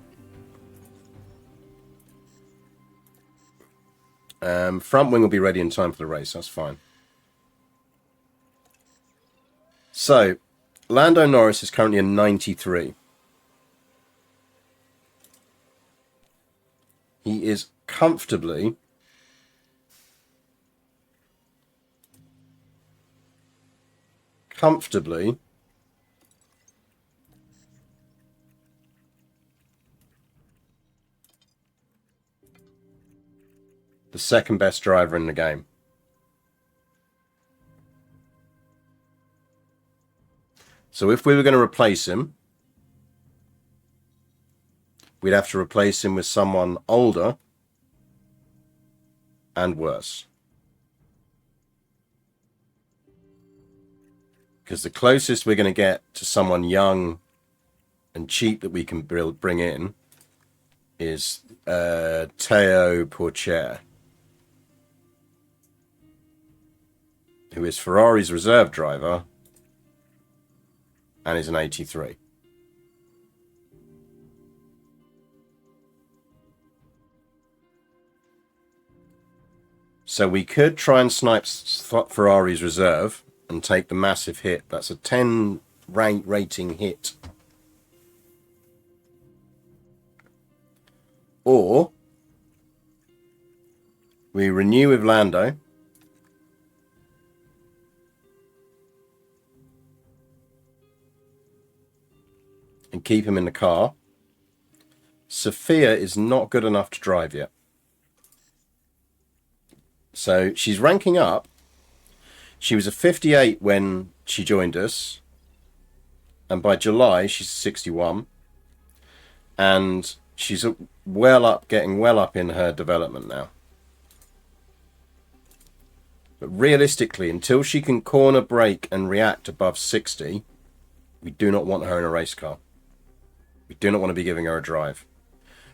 Front wing will be ready in time for the race, that's fine. So, Lando Norris is currently a 93. He is comfortably the second best driver in the game. So if we were going to replace him, we'd have to replace him with someone older and worse. Because the closest we're going to get to someone young and cheap that we can bring in is Théo Pourchaire, who is Ferrari's reserve driver and is an 83. So we could try and snipe Ferrari's reserve and take the massive hit. That's a 10 rating hit. Or we renew with Lando. And keep him in the car. Sophia is not good enough to drive yet. So she's ranking up, She was a 58 when she joined us, and by July she's 61, and she's getting well up in her development now. But realistically, until she can corner, brake and react above 60, we do not want her in a race car. We do not want to be giving her a drive.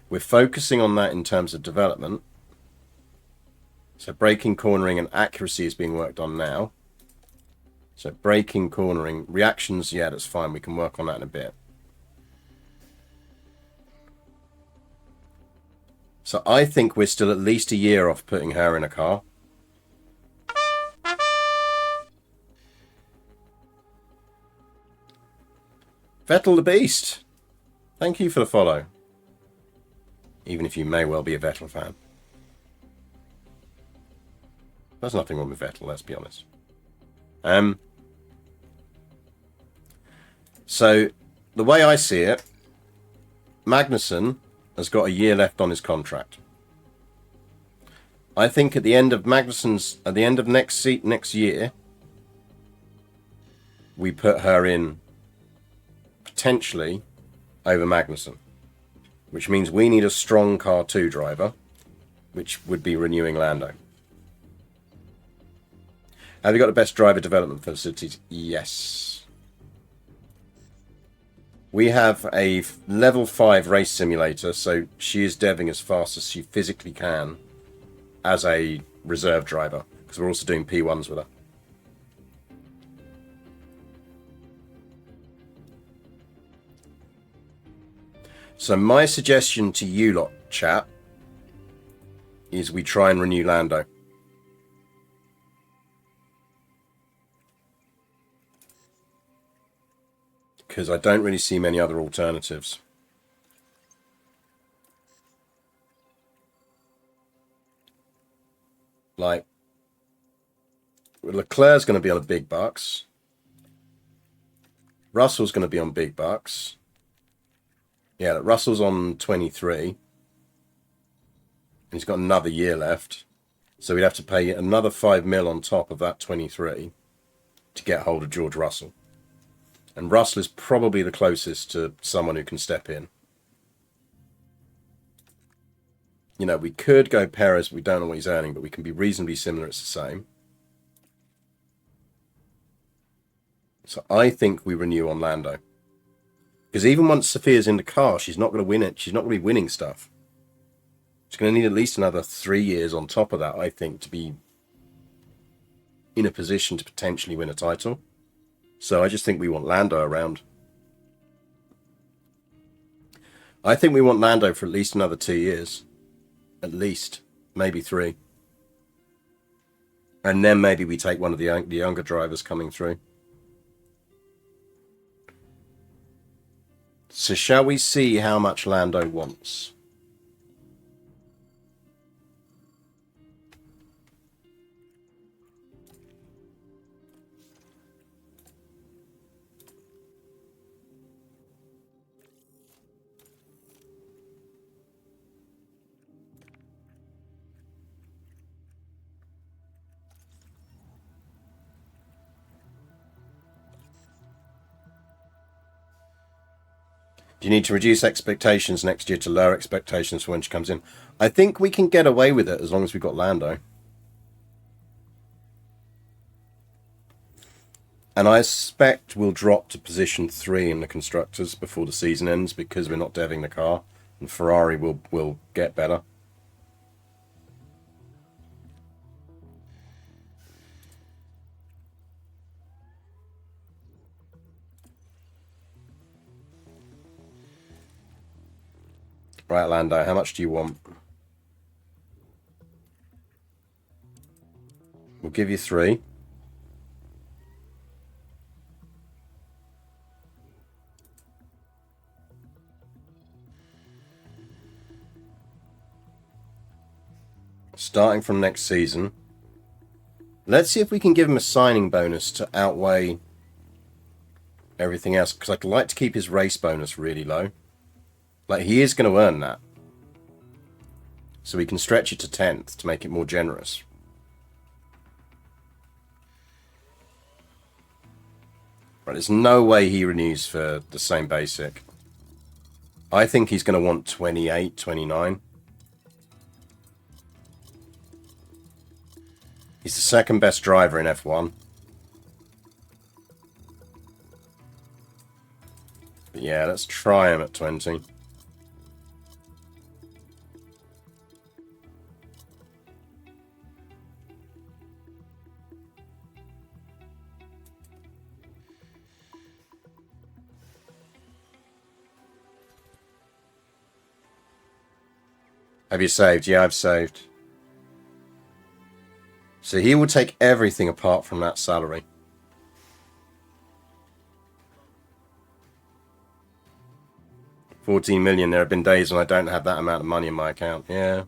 We're focusing on that in terms of development. So braking, cornering and accuracy is being worked on now. So braking, cornering, reactions, yeah, that's fine. We can work on that in a bit. So I think we're still at least a year off putting her in a car. Vettel the Beast, thank you for the follow. Even if you may well be a Vettel fan. There's nothing wrong with Vettel, let's be honest. So, the way I see it, Magnussen has got a year left on his contract. I think at the end of next year, we put her in potentially over Magnussen, which means we need a strong car 2 driver, which would be renewing Lando. Have you got the best driver development facilities? Yes. We have a level 5 race simulator, so she is deving as fast as she physically can as a reserve driver, because we're also doing P1s with her. So my suggestion to you lot, chat, is we try and renew Lando. Because I don't really see many other alternatives. Like, Leclerc's going to be on a big bucks. Russell's going to be on big bucks. Yeah, Russell's on 23. And he's got another year left. So we'd have to pay another 5 mil on top of that 23 to get hold of George Russell. And Russell is probably the closest to someone who can step in. You know, we could go Perez, we don't know what he's earning, but we can be reasonably similar, it's the same. So I think we renew on Lando. Because even once Sophia's in the car, she's not going to win it. She's not going to be winning stuff. She's going to need at least another 3 years on top of that, I think, to be in a position to potentially win a title. So I just think we want Lando around. I think we want Lando for at least another 2 years. At least. Maybe 3. And then maybe we take one of the younger drivers coming through. So shall we see how much Lando wants? Do you need to reduce expectations next year to lower expectations for when she comes in? I think we can get away with it as long as we've got Lando. And I suspect we'll drop to position 3 in the constructors before the season ends because we're not deving the car. And Ferrari will get better. Right, Lando, how much do you want? We'll give you 3. Starting from next season. Let's see if we can give him a signing bonus to outweigh everything else, because I'd like to keep his race bonus really low. Like, he is going to earn that. So we can stretch it to 10th to make it more generous. Right, there's no way he renews for the same basic. I think he's going to want 28, 29. He's the second best driver in F1. But yeah, let's try him at 20. Have you saved? Yeah, I've saved. So he will take everything apart from that salary. $14 million. There have been days when I don't have that amount of money in my account. Yeah.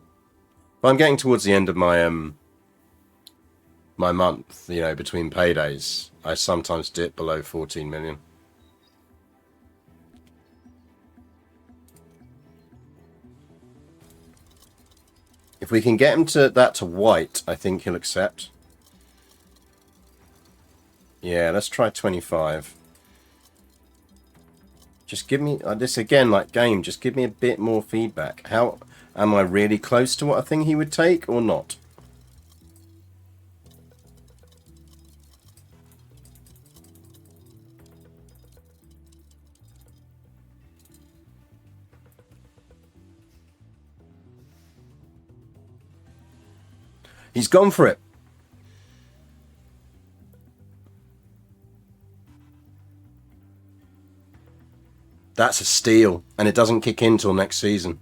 But I'm getting towards the end of my my month, you know, between paydays. I sometimes dip below 14 million. If we can get him to that to white, I think he'll accept. Yeah, let's try 25. Just give me this again, like game. Just give me a bit more feedback. How am I really close to what I think he would take or not? He's gone for it. That's a steal, and it doesn't kick in till next season.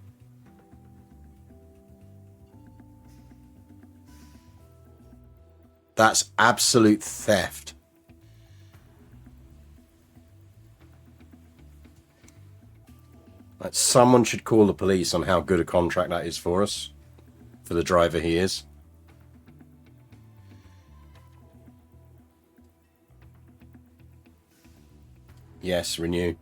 That's absolute theft. Like, someone should call the police on how good a contract that is for us, for the driver he is. Yes, renew.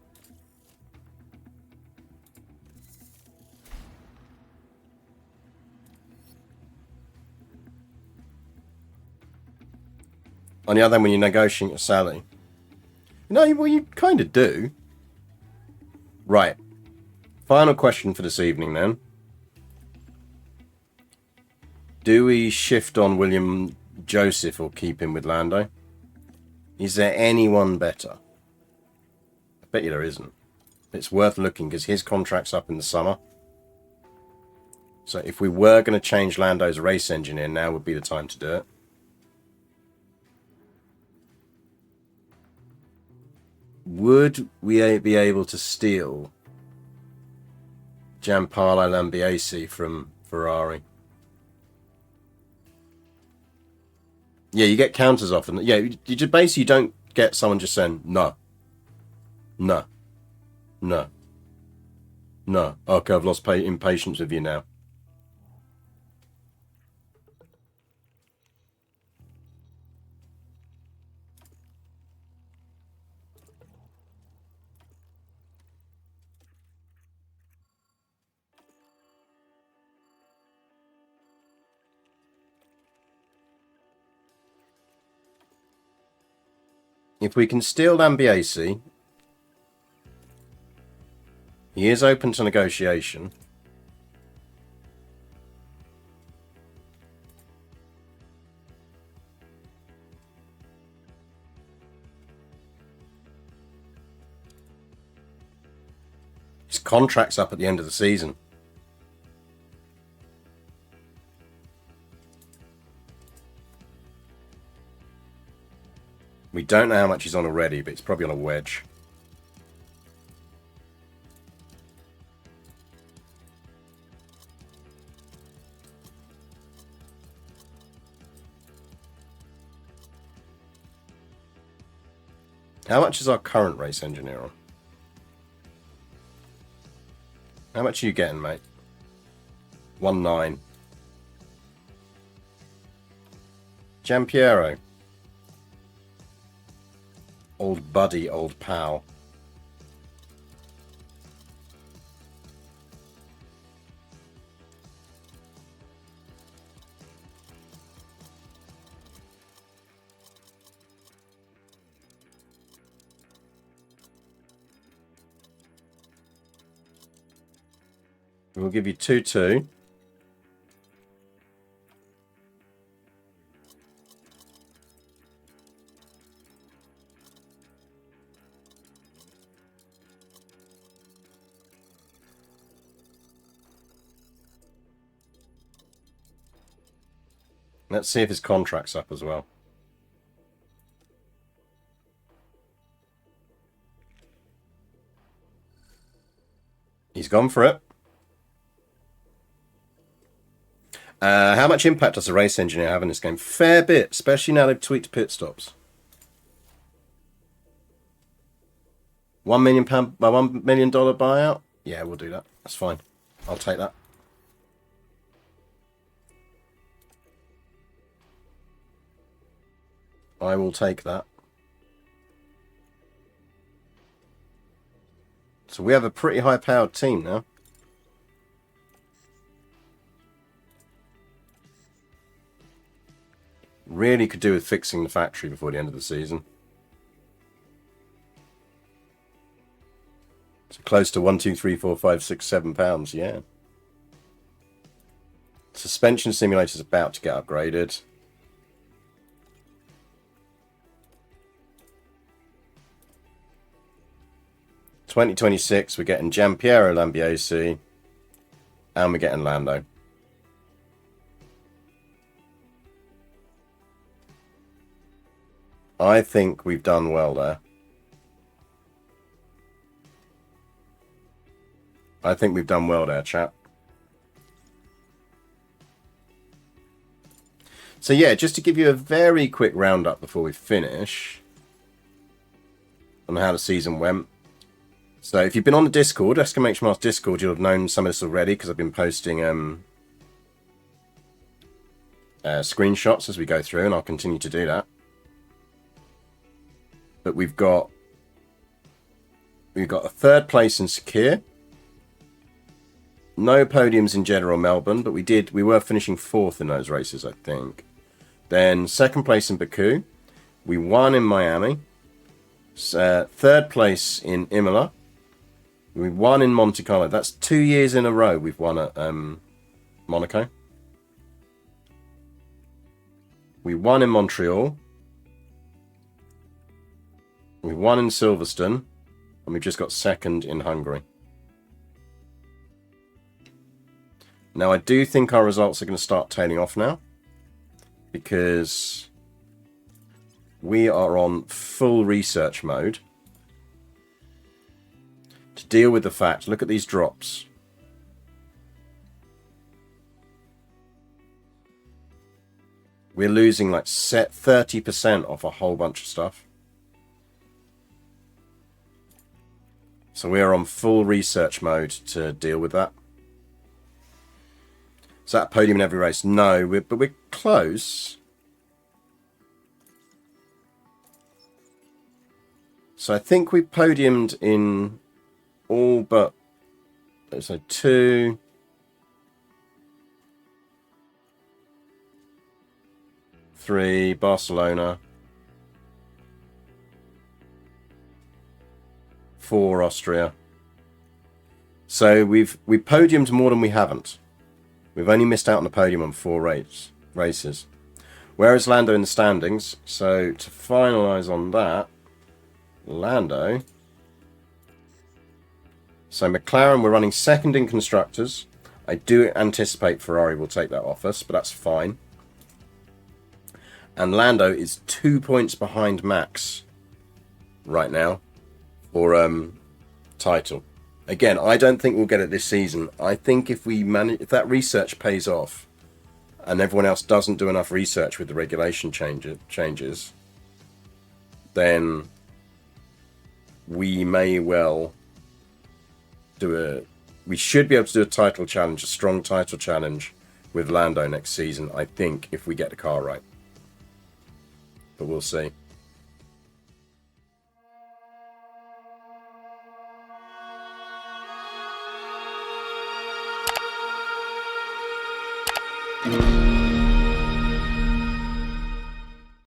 On the other hand, when you're negotiating your salary, no, well, you kind of do. Right. Final question for this evening, then. Do we shift on William Joseph or keep him with Lando? Is there anyone better? I bet you there isn't. It's worth looking because his contract's up in the summer. So if we were going to change Lando's race engineer, now would be the time to do it. Would we be able to steal Gianpaolo Lambiase from Ferrari? Yeah, you get counters off, and yeah, you just basically you don't get someone just saying no, no, no, no. Okay, I've lost impatience with you now. If we can steal Lambiase, he is open to negotiation. His contract's up at the end of the season. We don't know how much he's on already, but it's probably on a wedge. How much is our current race engineer on? How much are you getting, mate? 1.9. Giampiero. Old buddy, old pal. We'll give you 2-2. Let's see if his contract's up as well. He's gone for it. How much impact does the race engineer have in this game? Fair bit, especially now they've tweaked pit stops. £1 million by $1 million buyout? Yeah, we'll do that. That's fine. I'll take that. I will take that. So we have a pretty high-powered team now. Really could do with fixing the factory before the end of the season. So close to 1, 2, 3, 4, 5, 6, 7 pounds, yeah. Suspension simulator is about to get upgraded. In 2026, we're getting Giampiero Lambiase, and we're getting Lando. I think we've done well there. I think we've done well there, chap. So yeah, just to give you a very quick roundup before we finish on how the season went. So if you've been on the Discord, SKMH Mars Discord, you'll have known some of this already because I've been posting screenshots as we go through, and I'll continue to do that. But we've got a 3rd place in Sakir. No podiums in General Melbourne, but we were finishing 4th in those races, I think. Then 2nd place in Baku. We won in Miami. 3rd place in Imola. We won in Monte Carlo. That's 2 years in a row we've won at Monaco. We won in Montreal. We won in Silverstone. And we've just got 2nd in Hungary. Now, I do think our results are going to start tailing off now. Because we are on full research mode. To deal with the fact, look at these drops. We're losing like 30% off a whole bunch of stuff. So we are on full research mode to deal with that. Is that a podium in every race? No, but we're close. So I think we podiumed in all but, so 2, 3, Barcelona, 4, Austria. So we podiumed more than we haven't. We've only missed out on the podium on 4 races. Where is Lando in the standings? So to finalise on that, Lando. So McLaren, we're running 2nd in Constructors. I do anticipate Ferrari will take that off us, but that's fine. And Lando is 2 points behind Max right now for title. Again, I don't think we'll get it this season. I think if that research pays off and everyone else doesn't do enough research with the regulation changes, then we may well we should be able to do a title challenge, a strong title challenge with Lando next season, I think, if we get the car right. But we'll see.